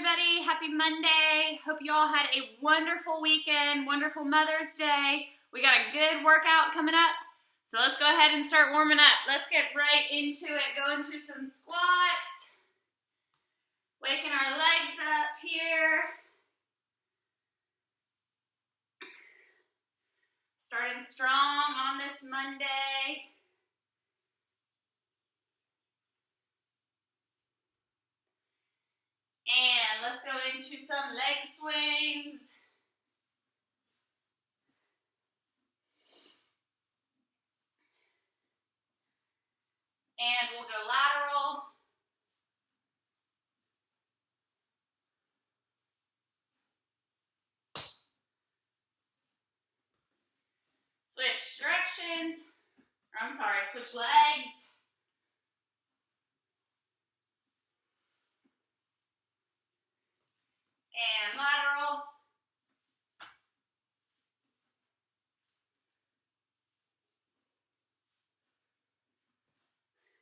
everybody. Happy Monday. Hope you all had a wonderful weekend, wonderful Mother's Day. We got a good workout coming up. So let's go ahead and start warming up. Let's get right into it. Go into some squats. Waking our legs up here. Starting strong on this Monday. And let's go into some leg swings. And we'll go lateral. Switch directions. Switch legs. And lateral.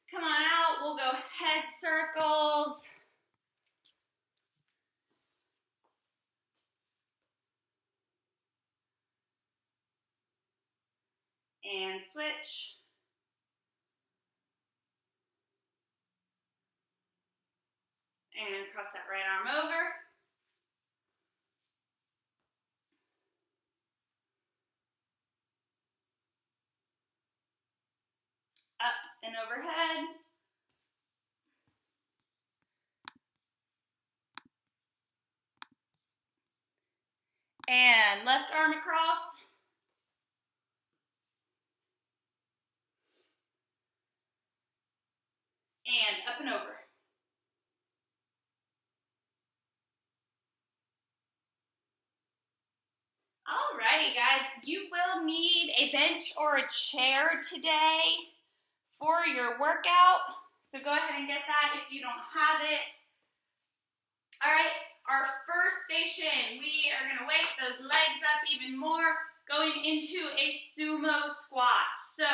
Come on out, we'll go head circles. And switch. And cross that right arm over. Up and overhead. And left arm across. And up and over. Alrighty guys, you will need a bench or a chair today for your workout. So go ahead and get that if you don't have it. Alright, our first station, we are gonna wake those legs up even more, going into a sumo squat. So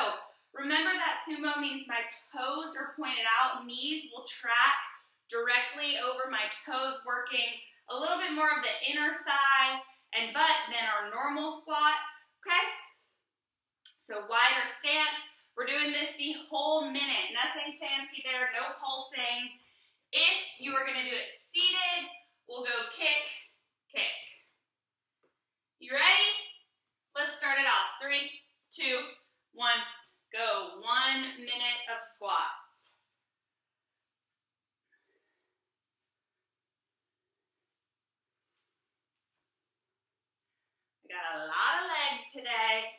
remember that sumo means my toes are pointed out, knees will track directly over my toes, working a little bit more of the inner thigh and butt than our normal squat, okay? So wider stance. We're doing this the whole minute. Nothing fancy there, no pulsing. If you are gonna do it seated, we'll go kick, kick. You ready? Let's start it off. 3, 2, 1, go. 1 minute of squats. We got a lot of leg today.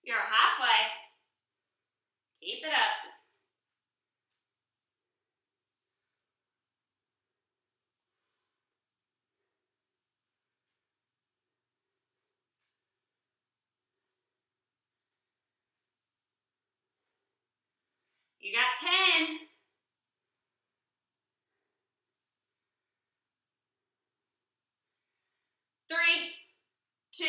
You're halfway. Keep it up. You got 10. Three, 2,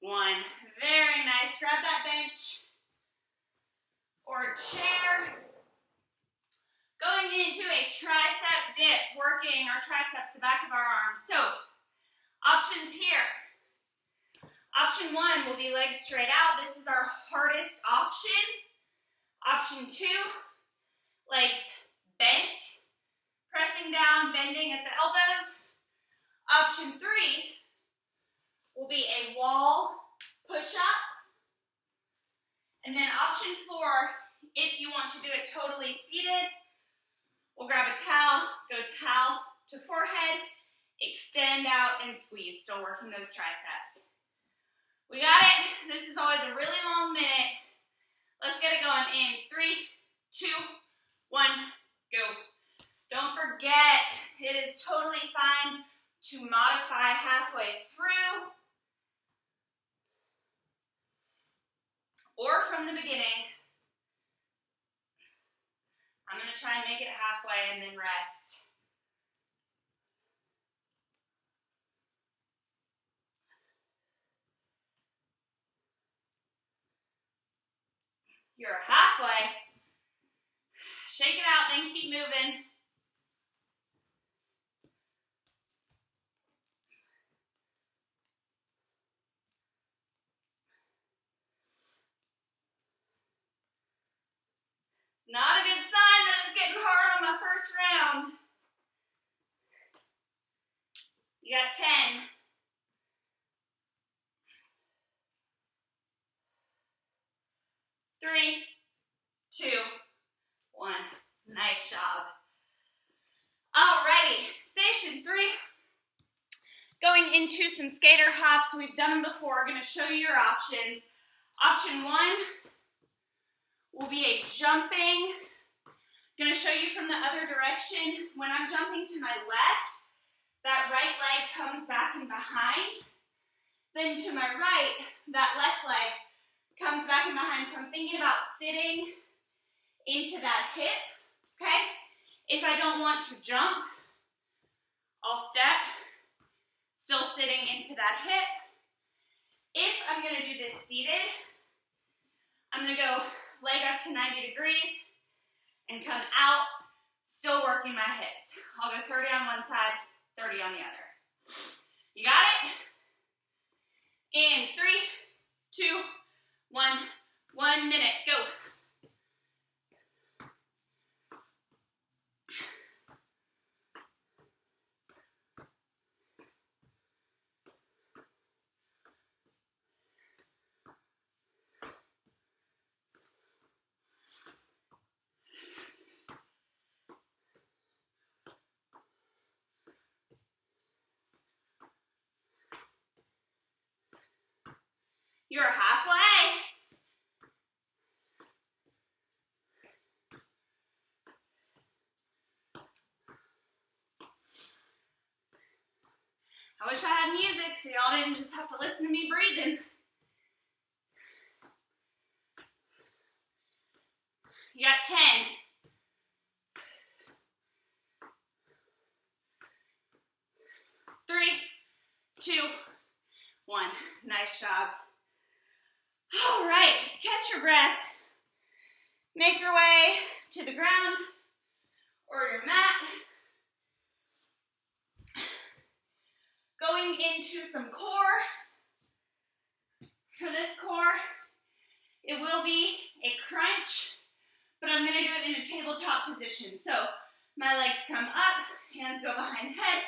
1. Very nice. Grab that bench or chair. Going into a tricep dip, working our triceps, the back of our arms. So, options here. Option 1 will be legs straight out. This is our hardest option. Option 2, legs bent, pressing down, bending at the elbows. Option 3 will be a wall push-up. And then option 4, if you want to do it totally seated, we'll grab a towel, go towel to forehead, extend out and squeeze, still working those triceps. We got it. This is always a really long minute. Let's get it going in 3, 2, 1, go. Don't forget, it is totally fine to modify halfway through or from the beginning. I'm going to try and make it halfway and then rest. You're halfway. Shake it out, then keep moving. Not a good sign that it's getting hard on my first round. You got 10. 3, 2, 1. Nice job. Alrighty, station 3. Going into some skater hops. We've done them before. We're going to show you your options. Option 1 will be a jumping. I'm going to show you from the other direction. When I'm jumping to my left, that right leg comes back and behind. Then to my right, that left leg comes back and behind. So I'm thinking about sitting into that hip, okay? If I don't want to jump, I'll step, still sitting into that hip. If I'm gonna do this seated, I'm gonna go leg up to 90 degrees and come out, still working my hips. I'll go 30 on one side, 30 on the other. You got it? In 3, 2, 1, 1 minute, go. You're halfway. I wish I had music so y'all didn't just have to listen to me breathing. You got 10. 3, 2, 1. Nice job. All right, catch your breath. Make your way to the ground or your mat. Going into some core. For this core, it will be a crunch, but I'm gonna do it in a tabletop position. So my legs come up, hands go behind head,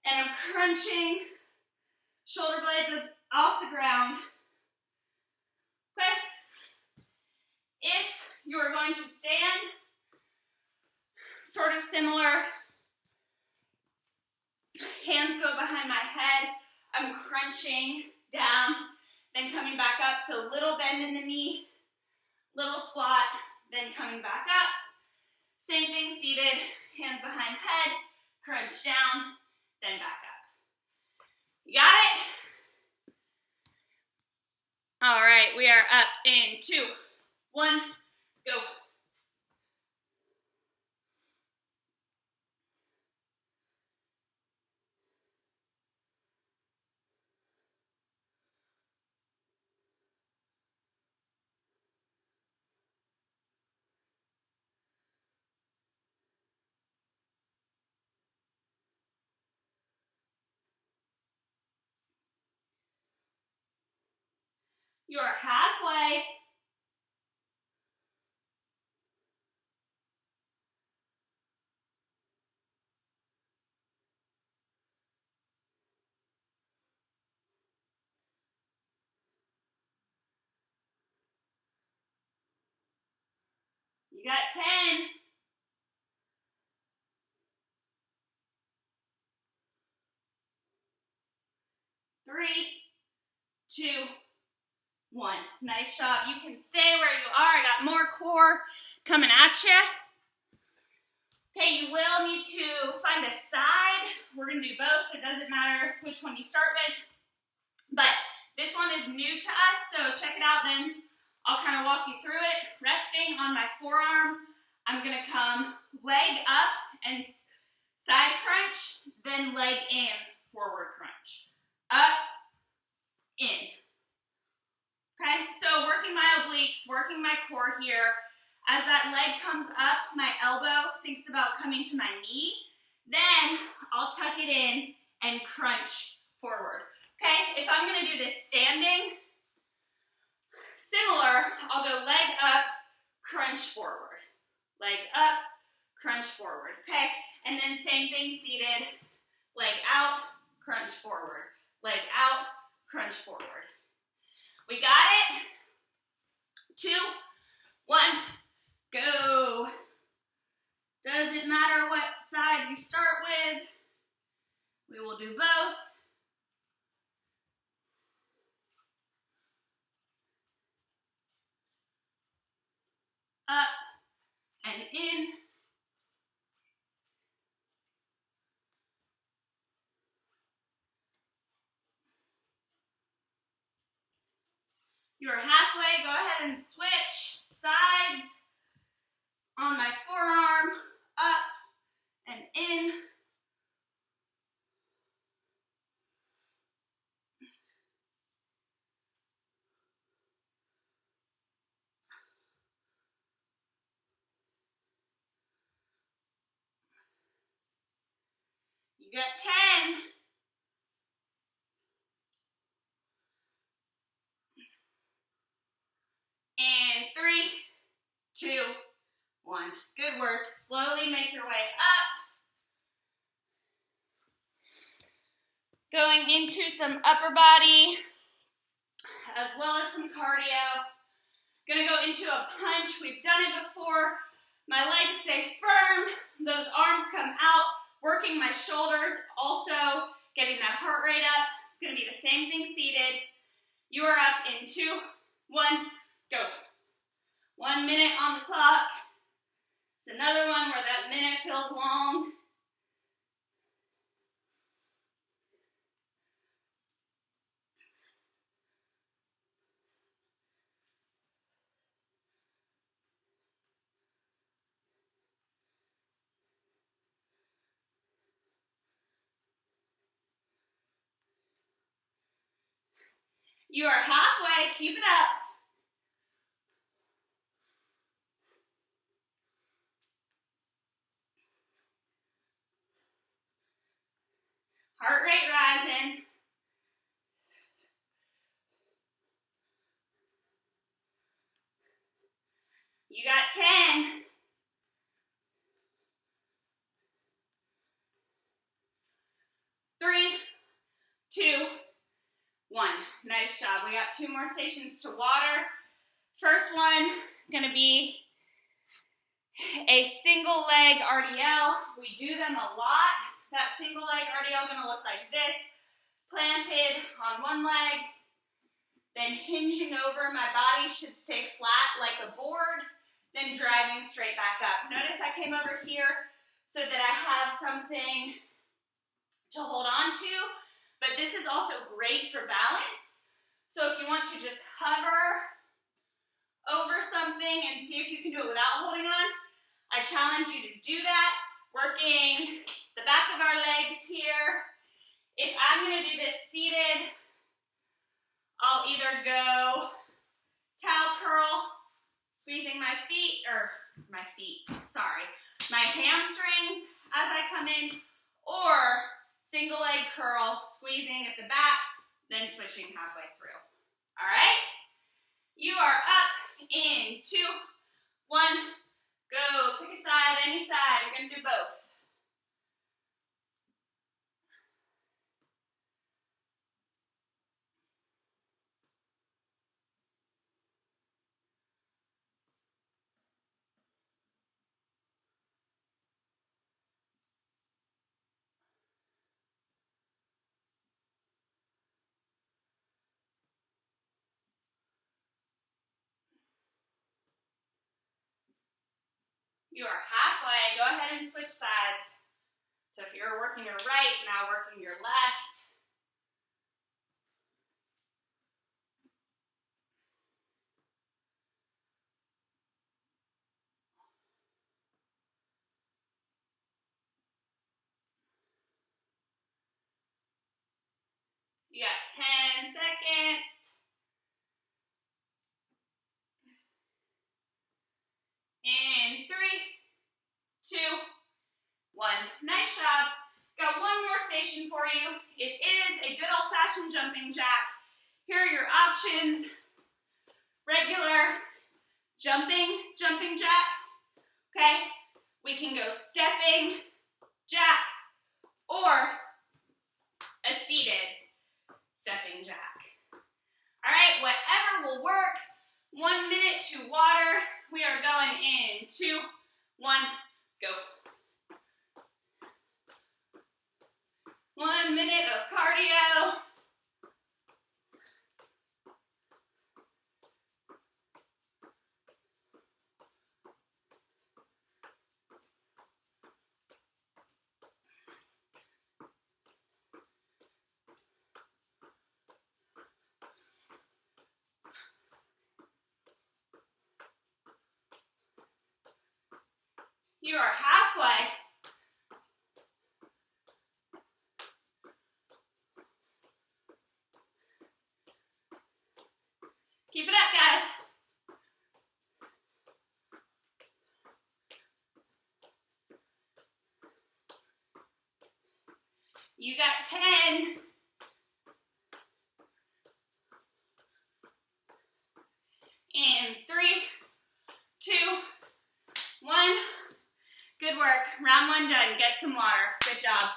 and I'm crunching, shoulder blades off the ground. Okay? If you are going to stand, sort of similar, hands go behind my head, I'm crunching down, then coming back up, so little bend in the knee, little squat, then coming back up. Same thing seated, hands behind head, crunch down, then back up. You got it? All right, we are up in 2, 1, go. You're halfway. You got 10. 3, 2, 1. Nice job. You can stay where you are. I got more core coming at you. Okay, you will need to find a side. We're going to do both, so it doesn't matter which one you start with. But this one is new to us, so check it out, then I'll kind of walk you through it. Resting on my forearm, I'm going to come leg up and side crunch, then leg in, forward crunch. Up, in. Okay, so working my obliques, working my core here. As that leg comes up, my elbow thinks about coming to my knee. Then I'll tuck it in and crunch forward. Okay, if I'm gonna do this standing, similar, I'll go leg up, crunch forward. Leg up, crunch forward, okay? And then same thing seated, leg out, crunch forward. Leg out, crunch forward. We got it? 2, 1, go. Doesn't matter what side you start with. We will do both. Up and in. You are halfway. Go ahead and switch sides on my forearm. Up and in. You got 10. And 3, 2, 1. Good work. Slowly make your way up. Going into some upper body as well as some cardio. Gonna go into a punch. We've done it before. My legs stay firm. Those arms come out. Working my shoulders. Also getting that heart rate up. It's gonna be the same thing seated. You are up in 2, 1, go. 1 minute on the clock. It's another one where that minute feels long. You are halfway, keep it up. Heart rate rising. You got 10. 3, 2, 1. Nice job. We got 2 more stations to water. First one, gonna be a single leg RDL. We do them a lot. That single leg RDL gonna look like this. Planted on one leg, then hinging over. My body should stay flat like a board, then driving straight back up. Notice I came over here so that I have something to hold on to, but this is also great for balance. So if you want to just hover over something and see if you can do it without holding on, I challenge you to do that, working the back of our legs here. If I'm gonna do this seated, I'll either go towel curl, squeezing my hamstrings as I come in, or single leg curl, squeezing at the back, then switching halfway through. All right? You are up in 2, 1, go. Pick a side, any side. You're gonna do both. You are halfway. Go ahead and switch sides. So if you're working your right, now working your left. You got 10 seconds. Nice job. Got one more station for you. It is a good old-fashioned jumping jack. Here are your options. Regular jumping jack, okay? We can go stepping jack or a seated stepping jack. All right, whatever will work. 1 minute to water. We are going in 2, 1, go. 1 minute of cardio. You are halfway. Keep it up, guys. You got 10. And 3, 2, 1. Good work. Round 1 done. Get some water. Good job.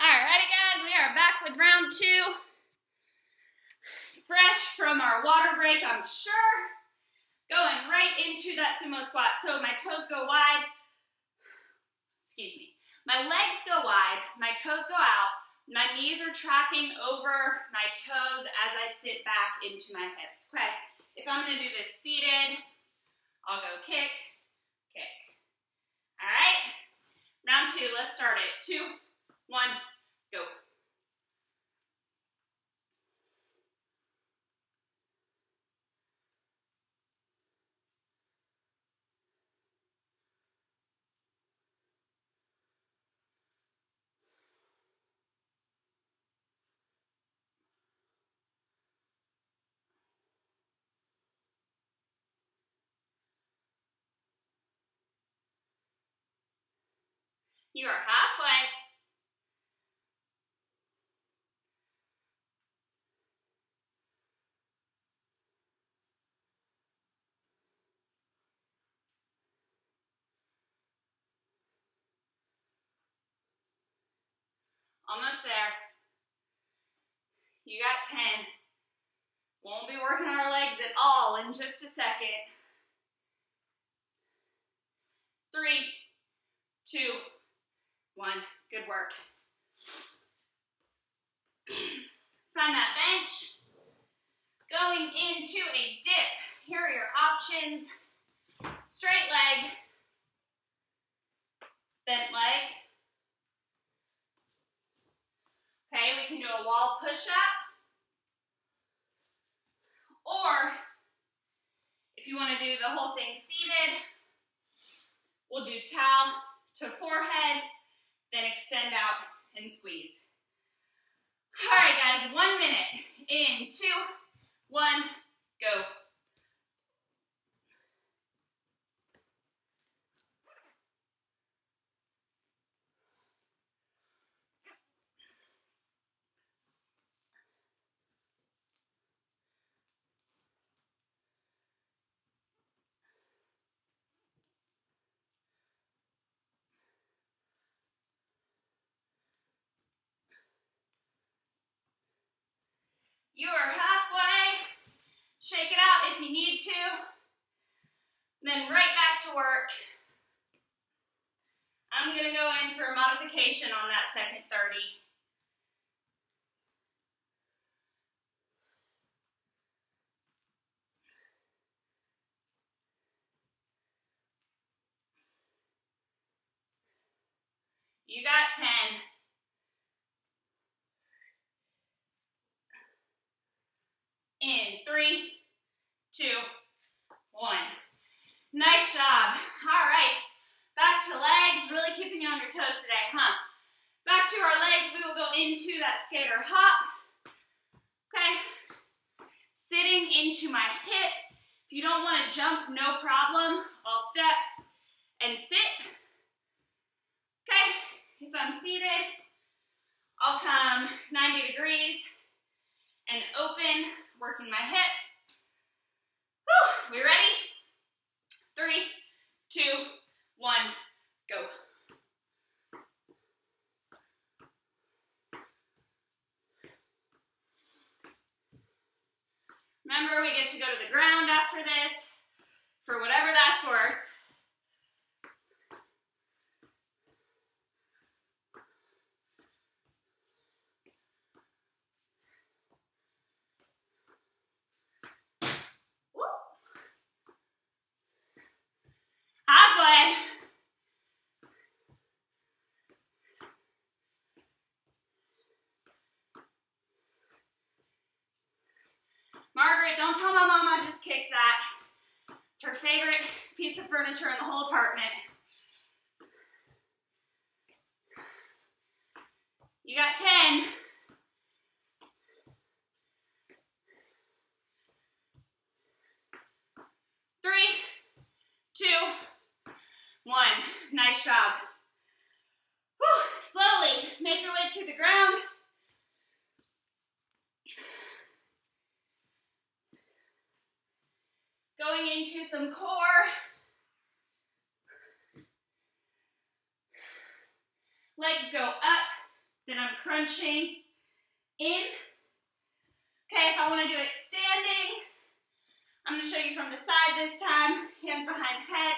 Alrighty, guys, we are back with round 2. Fresh from our water break, I'm sure. Going right into that sumo squat. So my toes go wide. Excuse me. My legs go wide, my toes go out. My knees are tracking over my toes as I sit back into my hips. Okay, if I'm gonna do this seated, I'll go kick, kick. All right, round 2, let's start it. 2, 1, go. You are halfway. Almost there. You got 10. Won't be working our legs at all in just a second. 3, 2, 1. Good work. Find that bench. Going into a dip. Here are your options. Straight leg, bent leg. Okay, we can do a wall push-up. Or, if you want to do the whole thing seated, we'll do towel to forehead, then extend out and squeeze. All right, guys, 1 minute. In 2, 1, go. You are halfway. Shake it out if you need to. Then right back to work. I'm gonna go in for a modification on that second 30. You got 10. In 3, 2, 1. Nice job. All right. Back to legs. Really keeping you on your toes today, huh? Back to our legs. We will go into that skater hop. Okay. Sitting into my hip. If you don't want to jump, no problem. I'll step and sit. Okay. If I'm seated, I'll come 90 degrees and open, working my hip. Whew. We ready? 3, 2, 1, go. Remember, we get to go to the ground after this for whatever that's worth. Woo. Halfway. Margaret, don't tell my mom I just kicked that. It's her favorite piece of furniture in the whole apartment. You got 10. 3, 2, 1. Nice job. Whew. Slowly make your way to the ground. Going into some core. Legs go up, then I'm crunching in. Okay, if I want to do it standing, I'm going to show you from the side this time. Hands behind head.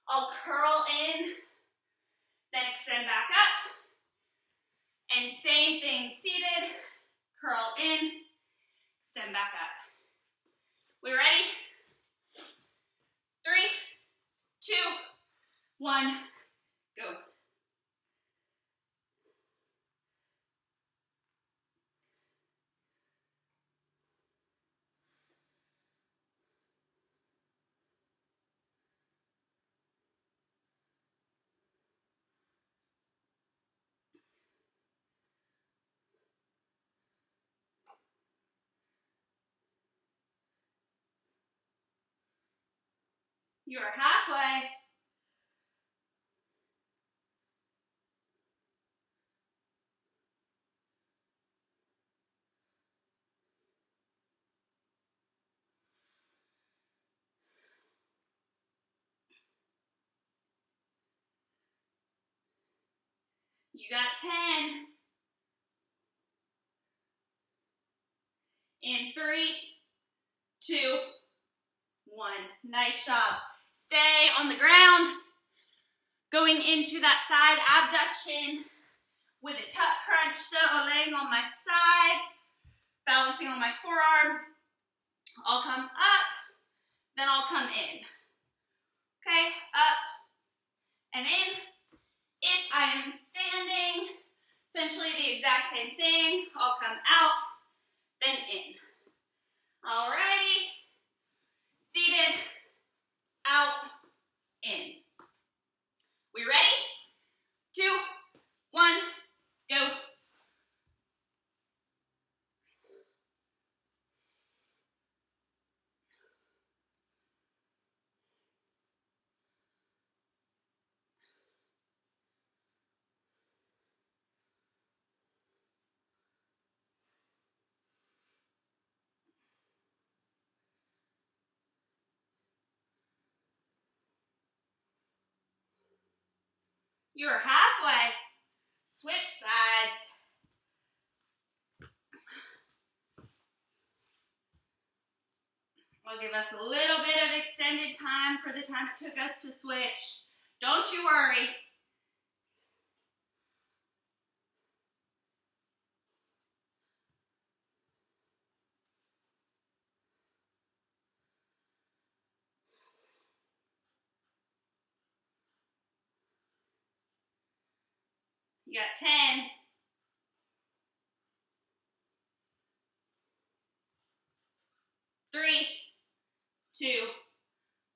I'll curl in, then extend back up. And same thing, seated, curl in, extend back up. We ready? 3, 2, 1, go. You are halfway. You got 10. In 3, 2, 1. Nice job. Stay on the ground. Going into that side abduction with a tuck crunch. So laying on my side, balancing on my forearm. I'll come up, then I'll come in. Okay, up and in. If I am standing, essentially the exact same thing. I'll come out, then in. Alrighty. Seated, out, in. We ready? 2, 1, go. You're halfway. Switch sides. I'll give us a little bit of extended time for the time it took us to switch. Don't you worry. You got 10. 3, 2,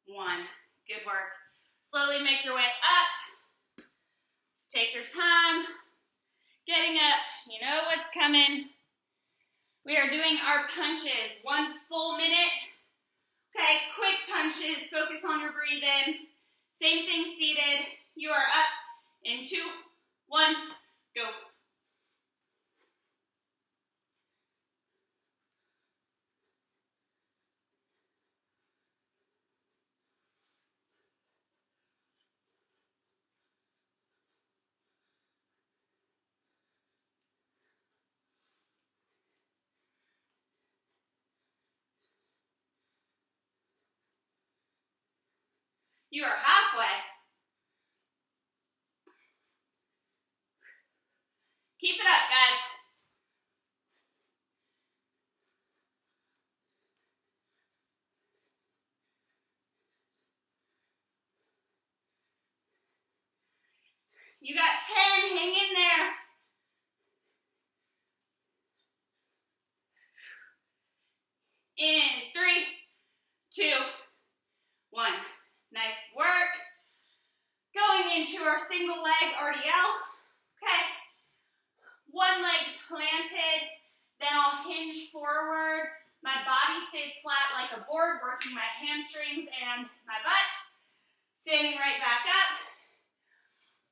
1. Good work. Slowly make your way up. Take your time. Getting up. You know what's coming. We are doing our punches. 1 full minute. Okay, quick punches. Focus on your breathing. Same thing seated. You are up in 2, 1, go. You are halfway. Keep it up, guys. You got 10, hang in there. In 3, 2, 1. Nice work. Going into our single leg RDL. Okay. One leg planted, then I'll hinge forward. My body stays flat like a board, working my hamstrings and my butt. Standing right back up.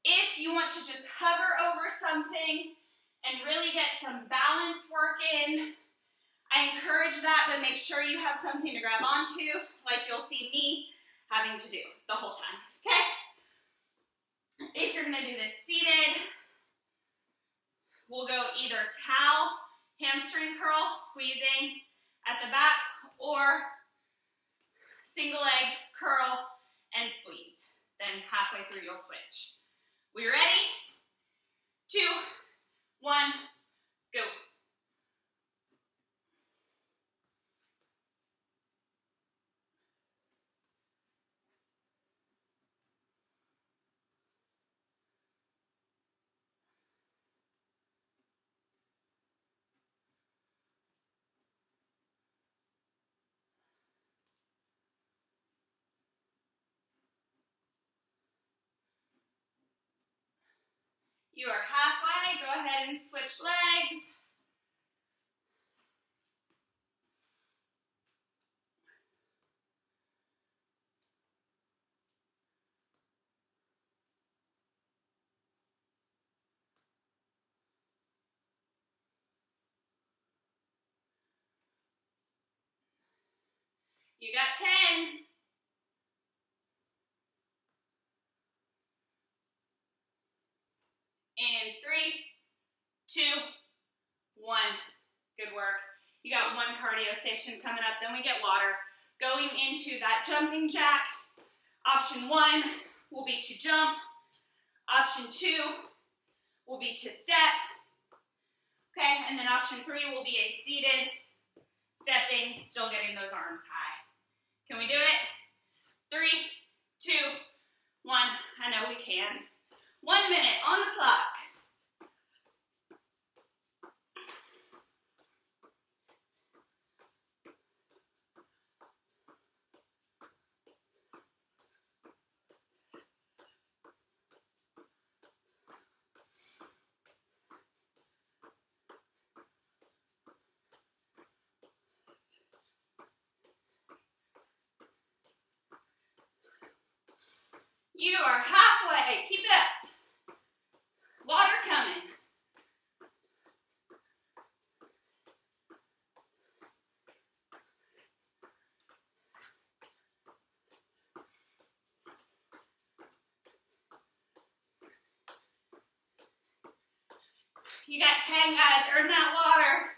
If you want to just hover over something and really get some balance work in, I encourage that, but make sure you have something to grab onto, like you'll see me having to do the whole time, okay? If you're gonna do this seated, we'll go either towel, hamstring curl, squeezing at the back, or single leg curl and squeeze. Then halfway through you'll switch. We ready? 2, 1, go. You are halfway, go ahead and switch legs. You got 10. In 3, 2, 1. Good work. You got 1 cardio station coming up, then we get water. Going into that jumping jack, option 1 will be to jump. Option 2 will be to step. Okay, and then option 3 will be a seated, stepping, still getting those arms high. Can we do it? 3, 2, 1. I know we can. 1 minute on the clock. You are halfway. Keep it up. Water coming. You got 10, guys. Earn that water.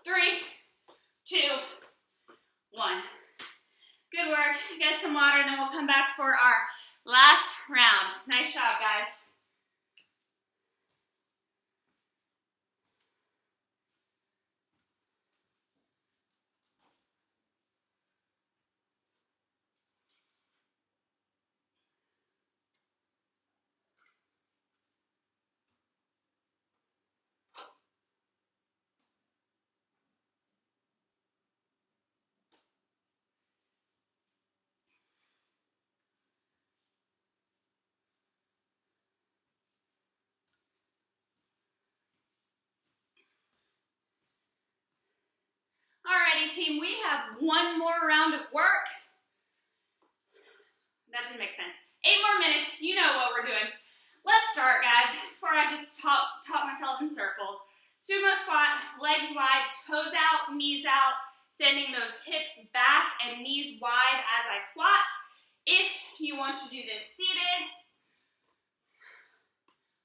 Three, 2, 1. Good work. Get some water, and then we'll come back for our last round. Nice job, guys. team, we have one more round of work. That didn't make sense. 8 more minutes. You know what we're doing. Let's start, guys, before I just talk myself in circles. Sumo squat, legs wide, toes out, knees out, sending those hips back and knees wide as I squat. If you want to do this seated,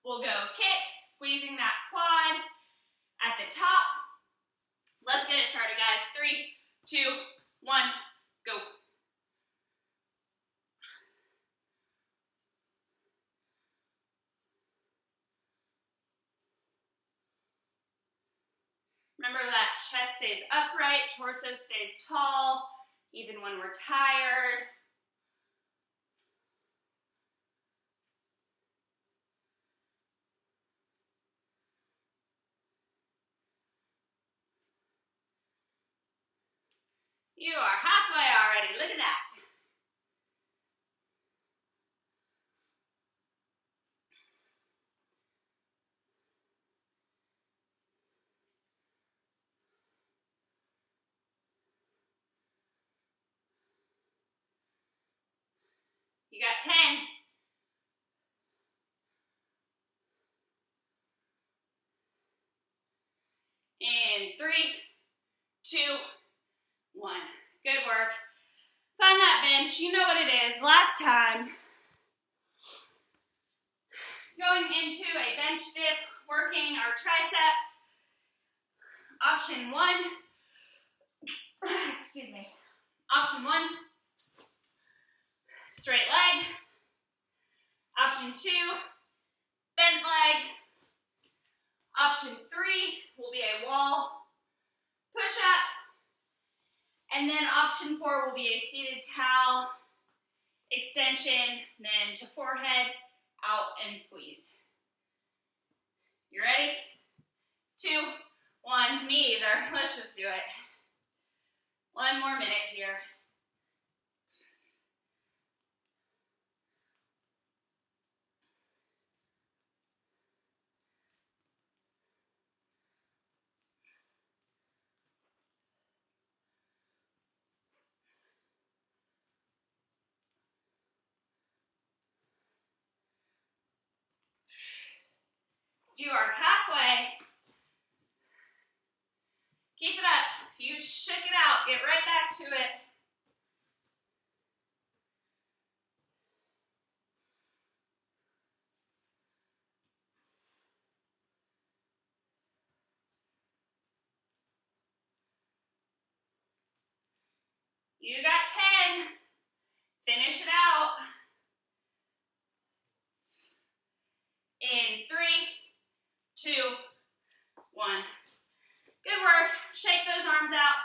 we'll go kick, squeezing that quad at the top. Let's get it started, guys. 3, 2, 1, go. Remember that chest stays upright, torso stays tall, even when we're tired. You are halfway already, look at that. You got 10. In 3, 2, 1. Good work. Find that bench. You know what it is. Last time, going into a bench dip, working our triceps. Option 1, excuse me. Option 1, straight leg. Option 2, bent leg. Option 3 will be a wall push-up. And then option 4 will be a seated towel extension, then to forehead, out and squeeze. You ready? 2, 1, me either. Let's just do it. 1 more minute here. You are halfway. Keep it up. You shook it out. Get right back to it. You got 10. Finish it out. In 3, 2, 1. Good work. Shake those arms out.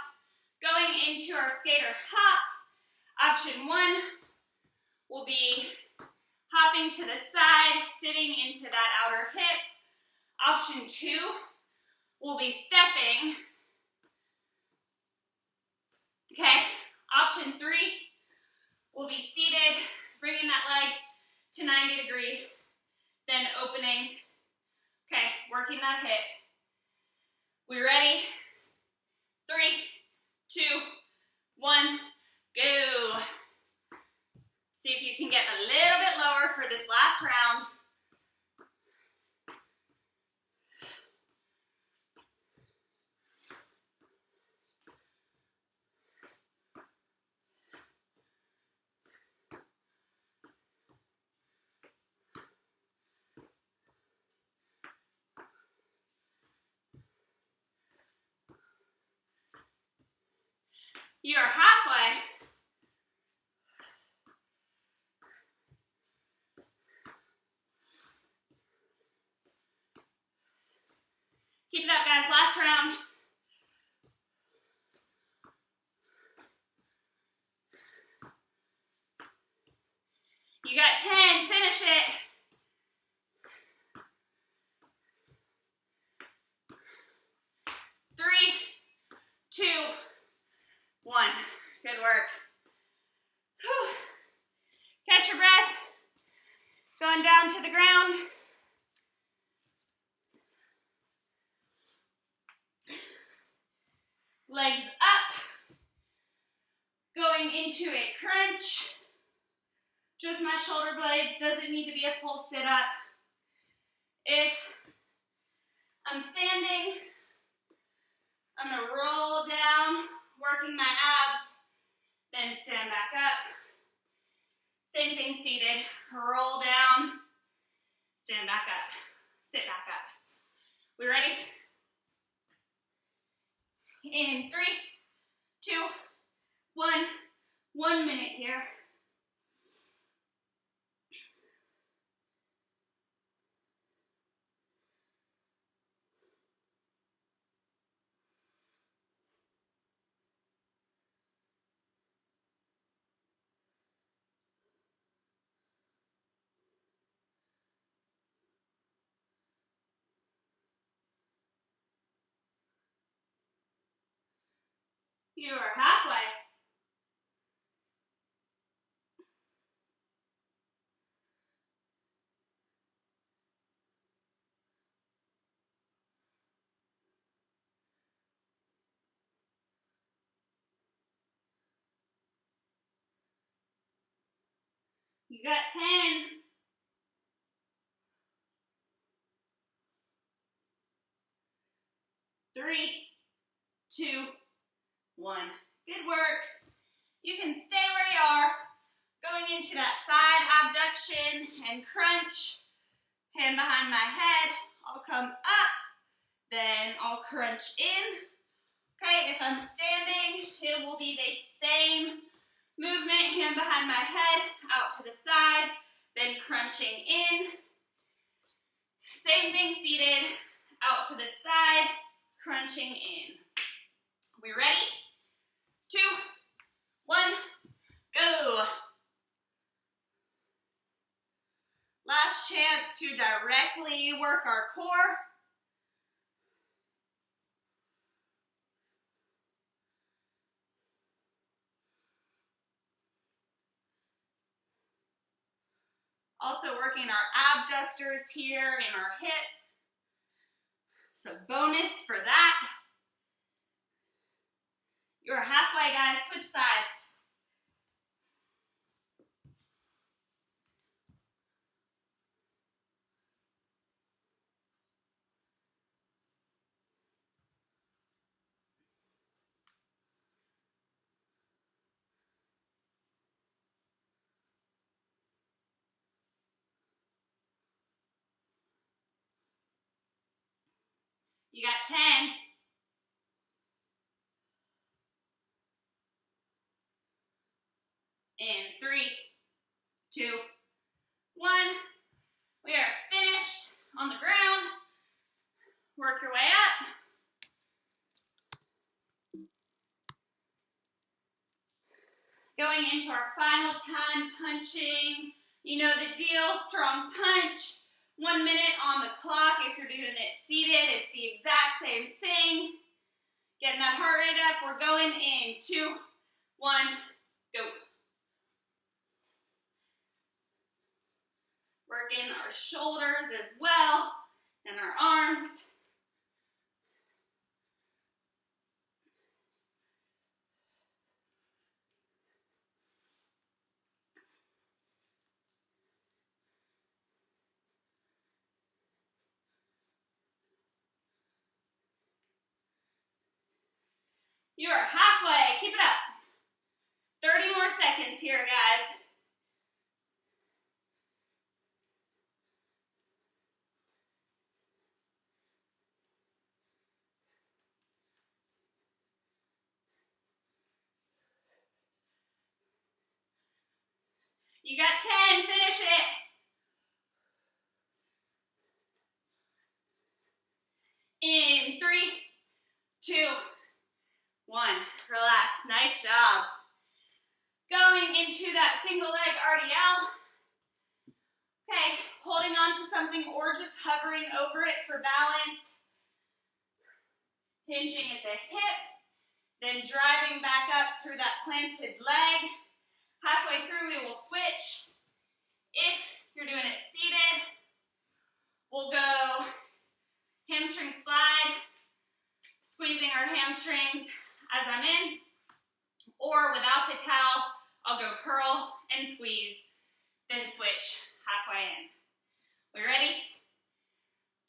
Going into our skater hop. Option 1 will be hopping to the side, sitting into that outer hip. Option 2 will be stepping. Okay. Option 3 will be seated, bringing that leg to 90 degrees, then opening. Okay, working that hip. We ready? 3, 2, 1, go. See if you can get a little bit lower for this last round. You are halfway. Keep it up, guys. Last round. You got 10. Finish it. Three, 2, 1. Good work. Whew. Catch your breath. Going down to the ground. Legs up. into a crunch. Just my shoulder blades, doesn't need to be a full sit-up. If I'm standing, I'm gonna roll down, working my abs, then stand back up. Same thing seated, roll down, stand back up, sit back up. We ready? In 3, 2, 1, 1 minute here. You are halfway. You got 10. 3, 2, 1. Good work. You can stay where you are, going into that side abduction and crunch. Hand behind my head. I'll come up, then I'll crunch in. Okay, if I'm standing, it will be the same movement. Hand behind my head, out to the side, then crunching in. Same thing seated, out to the side, crunching in. We ready? 2, 1, go. Last chance to directly work our core. Also working our abductors here in our hip. So bonus for that. You're halfway, guys. Switch sides. You got 10. In 3, 2, 1. We are finished on the ground. Work your way up. Going into our final time punching. You know the deal, strong punch. 1 minute on the clock. If you're doing it seated, it's the exact same thing. Getting that heart rate up. We're going in 2, 1, go. Working our shoulders as well and our arms. You are halfway. Keep it up. 30 more seconds here, guys. You got 10. Finish it. In 3, 2, 1. Relax. Nice job. Going into that single leg RDL. Okay, holding on to something or just hovering over it for balance. Hinging at the hip, then driving back up through that planted leg. Halfway through, we will switch. If you're doing it seated, we'll go hamstring slide, squeezing our hamstrings as I'm in. Or without the towel, I'll go curl and squeeze, then switch halfway in. We ready?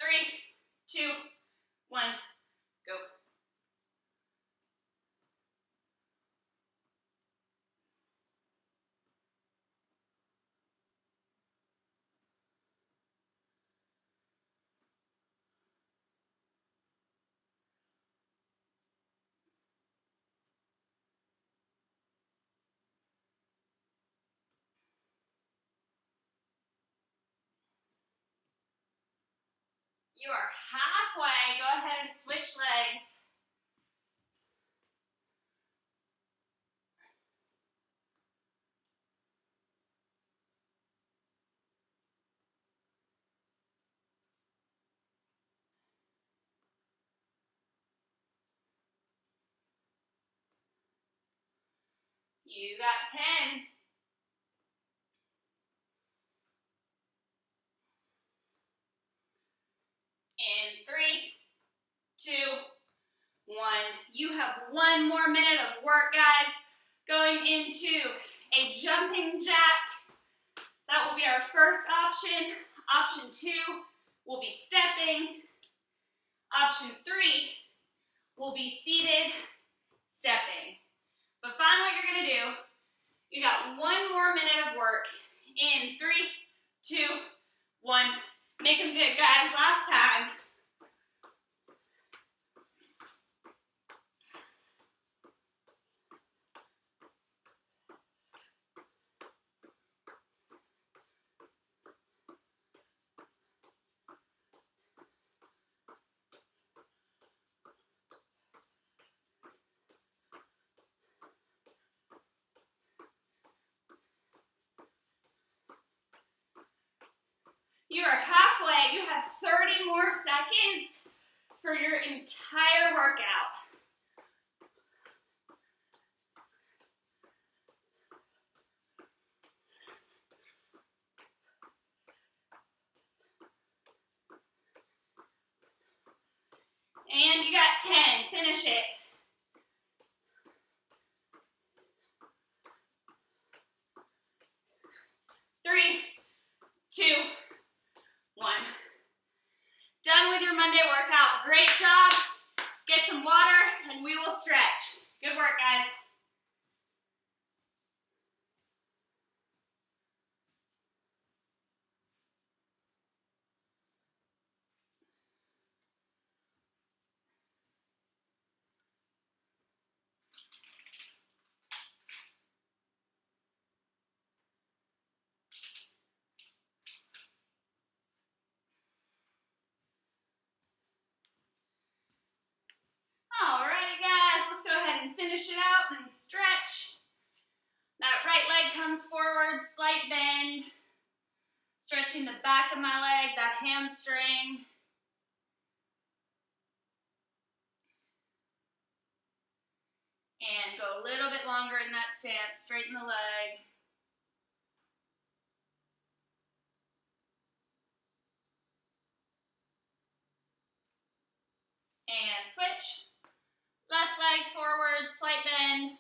3, 2, 1, go. You are halfway. Go ahead and switch legs. You got 10. In 3, 2, 1. You have 1 more minute of work, guys. Going into a jumping jack. That will be our first option. Option 2 will be stepping. Option 3 will be seated, stepping. But find what you're gonna do. You got 1 more minute of work. In 3, 2, 1. Make them good, guys. Last time. You are halfway. You have 30 more seconds for your entire workout. And you got 10. Finish it. Three, 2, 1. Done with your Monday workout. Great job. Get some water and we will stretch. Good work, guys. Alrighty, guys, let's go ahead and finish it out and stretch. That right leg comes forward, slight bend. Stretching the back of my leg, that hamstring. And go a little bit longer in that stance, straighten the leg. And switch. Left leg forward, slight bend.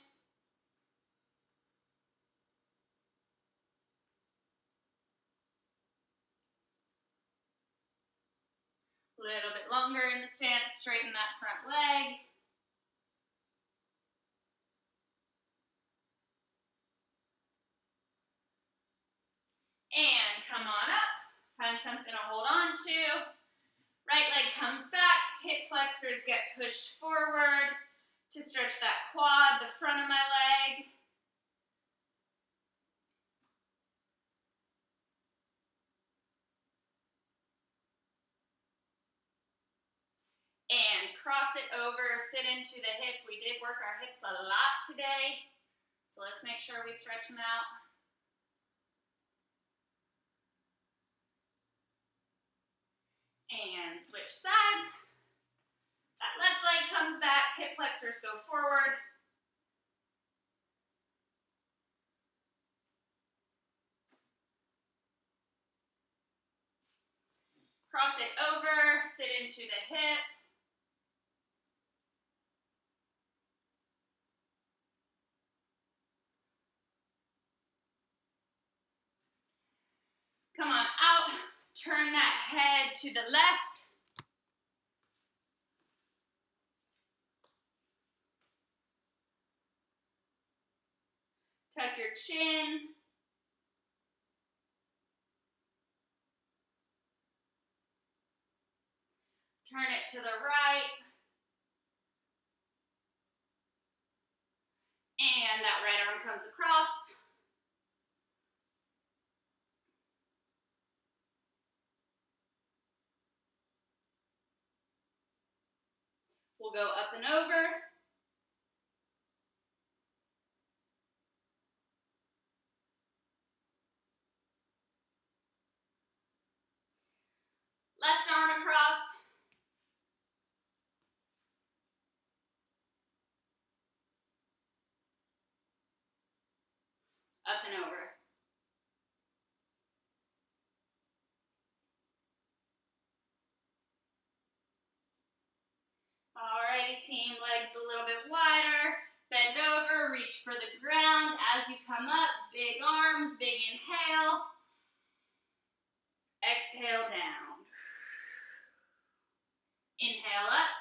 A little bit longer in the stance, straighten that front leg. And come on up. Find something to hold on to. Right leg comes back, hip flexors get pushed forward to stretch that quad, the front of my leg. And cross it over, sit into the hip. We did work our hips a lot today, so let's make sure we stretch them out. And switch sides. That left leg comes back, hip flexors go forward. Cross it over, sit into the hip. Turn that head to the left. Tuck your chin. Turn it to the right. And that right arm comes across. We'll go up and over. Left arm across. Up and over. Alrighty, team, legs a little bit wider. Bend over, reach for the ground. As you come up, big arms, big inhale. Exhale down. Inhale up.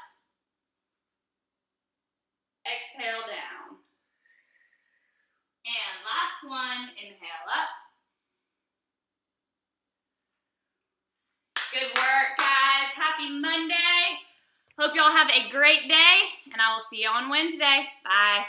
Exhale down. And last one, inhale up. Good work, guys. Happy Monday. Hope y'all have a great day, and I will see you on Wednesday. Bye.